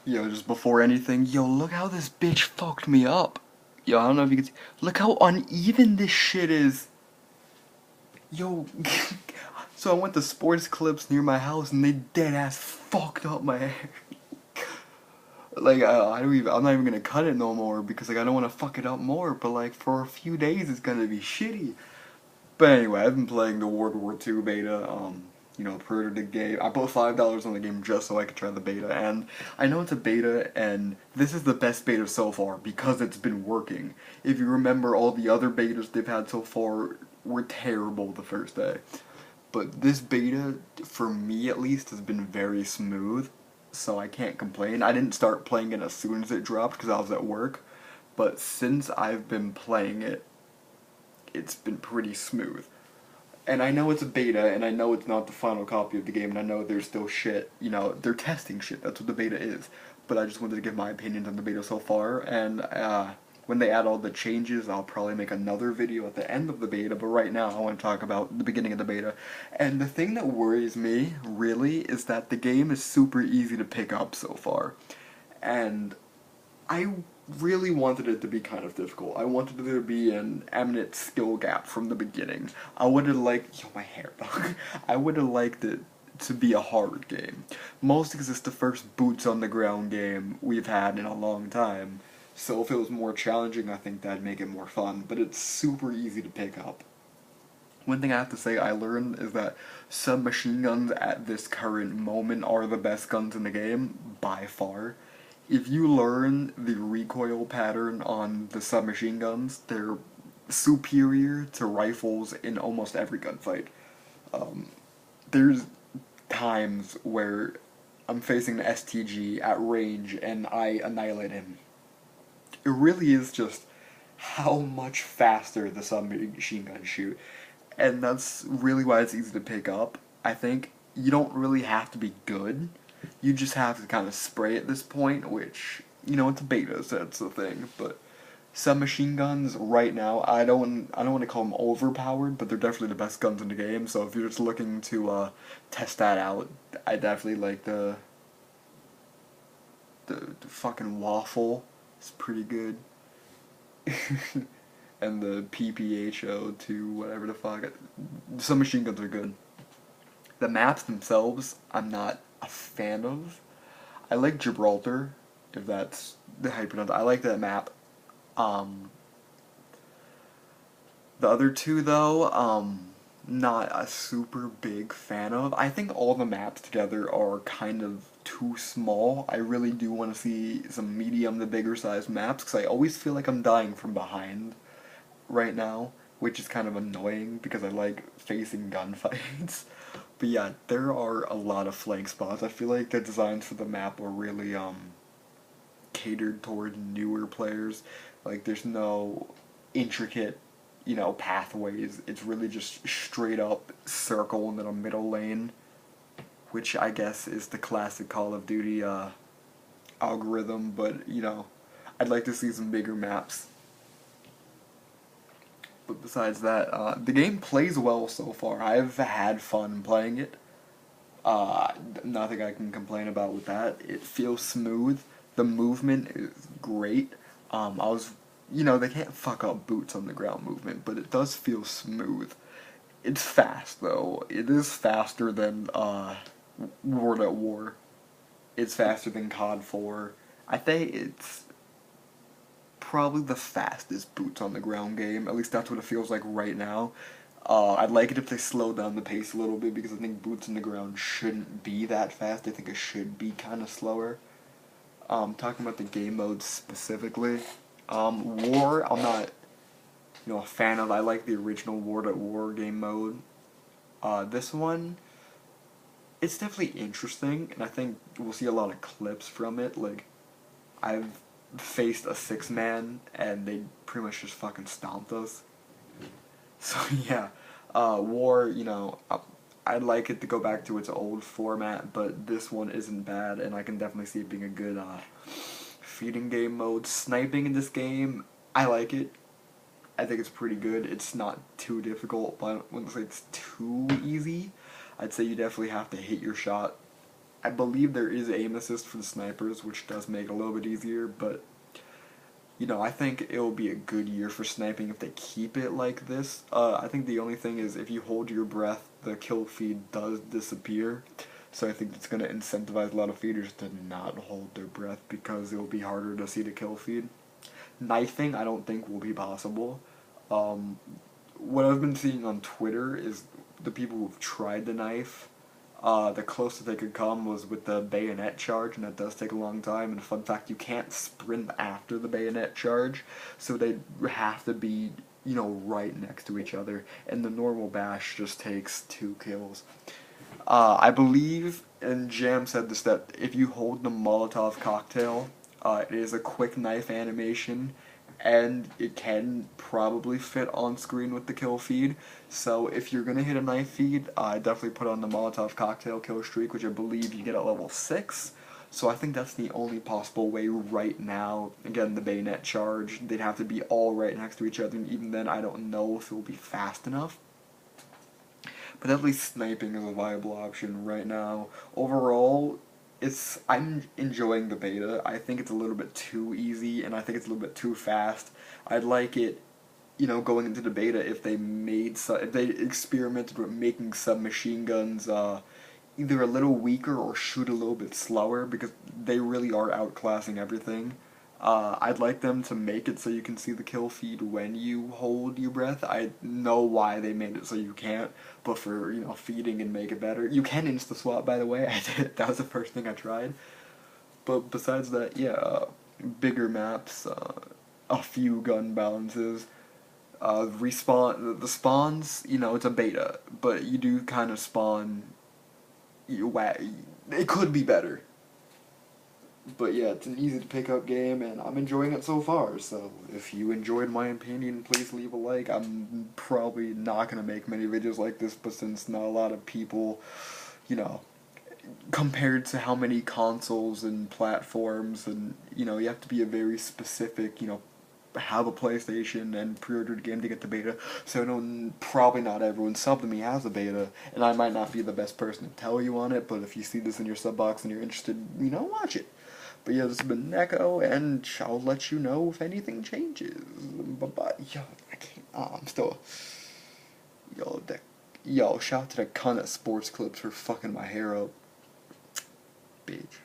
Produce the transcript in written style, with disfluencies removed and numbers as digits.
Yo, just before anything, yo, look how this bitch fucked me up. Yo, I don't know if you can see. Look how uneven this shit is. Yo, so I went to sports clips near my house and they dead ass fucked up my hair. Like, I don't even, I'm not even gonna cut it no more because, like, I don't wanna fuck it up more, but, like, for a few days it's gonna be shitty. But anyway, I've been playing the World War II beta, per the game. I put $5 on the game just so I could try the beta, and I know it's a beta, and this is the best beta so far because it's been working. If you remember, all the other betas they've had so far were terrible the first day. But this beta, for me at least, has been very smooth, so I can't complain. I didn't start playing it as soon as it dropped because I was at work, but since I've been playing it, it's been pretty smooth. And I know it's a beta, and I know it's not the final copy of the game, and I know there's still shit, they're testing shit, that's what the beta is. But I just wanted to give my opinions on the beta so far, and when they add all the changes, I'll probably make another video at the end of the beta, but right now I want to talk about the beginning of the beta. And the thing that worries me, really, is that the game is super easy to pick up so far. And I really wanted it to be kind of difficult. I wanted there to be an eminent skill gap from the beginning. I would have liked, yo, my hair, dog. I would have liked it to be a hard game. Mostly because it's the first boots on the ground game we've had in a long time. So if it was more challenging, I think that'd make it more fun. But it's super easy to pick up. One thing I have to say I learned is that submachine guns at this current moment are the best guns in the game, by far. If you learn the recoil pattern on the submachine guns, they're superior to rifles in almost every gunfight. There's times where I'm facing an STG at range and I annihilate him. It really is just how much faster the submachine guns shoot. And that's really why it's easy to pick up. I think you don't really have to be good. You just have to kind of spray at this point, which, it's a beta, so that's the thing. But submachine guns right now, I don't want to call them overpowered, but they're definitely the best guns in the game. So if you're just looking to test that out, I definitely like the fucking waffle. It's pretty good. And the PPHO2, whatever the fuck. Some machine guns are good. The maps themselves, I'm not a fan of. I like Gibraltar, if that's the how you pronounce it. I like that map. Um, the other two, though, not a super big fan of. I think all the maps together are kind of too small. I really do want to see some medium to bigger size maps, because I always feel like I'm dying from behind right now, which is kind of annoying because I like facing gunfights. But yeah, there are a lot of flank spots. I feel like the designs for the map are really catered toward newer players. Like there's no intricate, pathways. It's really just straight up circle and then a middle lane, which I guess is the classic Call of Duty algorithm, but I'd like to see some bigger maps. But besides that, the game plays well so far. I've had fun playing it. Nothing I can complain about with that. It feels smooth. The movement is great. They can't fuck up boots on the ground movement, but it does feel smooth. It's fast though. It is faster than World at War. It's faster than COD 4. I think it's probably the fastest boots on the ground game. At least that's what it feels like right now. I'd like it if they slowed down the pace a little bit because I think boots on the ground shouldn't be that fast. I think it should be kind of slower. Talking about the game modes specifically, War, I'm not, a fan of. I like the original World at War game mode. This one, it's definitely interesting, and I think we'll see a lot of clips from it. Like, I've faced a 6-man, and they pretty much just fucking stomped us. So yeah, War, I'd like it to go back to its old format, but this one isn't bad, and I can definitely see it being a good feeding game mode. Sniping in this game, I like it. I think it's pretty good. It's not too difficult, but I wouldn't say it's too easy. I'd say you definitely have to hit your shot I believe there is aim assist for the snipers, which does make it a little bit easier, but you know, I think it will be a good year for sniping if they keep it like this. I think the only thing is if you hold your breath, the kill feed does disappear. So I think it's going to incentivize a lot of feeders to not hold their breath because it will be harder to see the kill feed. Knifing, I don't think will be possible. What I've been seeing on Twitter is the people who've tried the knife. The closest they could come was with the bayonet charge, and that does take a long time. And fun fact, you can't sprint after the bayonet charge, so they have to be, you know, right next to each other. And the normal bash just takes 2 kills. I believe, and Jam said this, that if you hold the Molotov cocktail, it is a quick knife animation, and it can probably fit on screen with the kill feed. So if you're gonna hit a knife feed, definitely put on the Molotov cocktail kill streak, which I believe you get at level 6. So I think that's the only possible way right now. Again, the bayonet charge, they'd have to be all right next to each other, and even then I don't know if it will be fast enough. But at least sniping is a viable option right now. Overall, I'm enjoying the beta. I think it's a little bit too easy, and I think it's a little bit too fast. I'd like it, you know, going into the beta if they if they experimented with making submachine guns either a little weaker or shoot a little bit slower, because they really are outclassing everything. I'd like them to make it so you can see the kill feed when you hold your breath. I know why they made it so you can't, but for, you know, feeding and make it better. You can insta-swap, by the way. I did. That was the first thing I tried. But besides that, yeah, bigger maps, a few gun balances, the spawns, you know, it's a beta, but you do kind of spawn, it could be better. But yeah, it's an easy to pick up game, and I'm enjoying it so far. So if you enjoyed my opinion, please leave a like. I'm probably not going to make many videos like this, but since not a lot of people, you know, compared to how many consoles and platforms, and, you know, you have to be a very specific, you know, have a PlayStation and pre-order the game to get the beta, so no, probably not everyone sub to me has a beta, and I might not be the best person to tell you on it, but if you see this in your sub box and you're interested, you know, watch it. But yeah, this has been Neko, and I'll let you know if anything changes. Bye-bye. Yo, I can't, I'm still, yo, shout out to the cunt at Sports Clips for fucking my hair up. Bitch.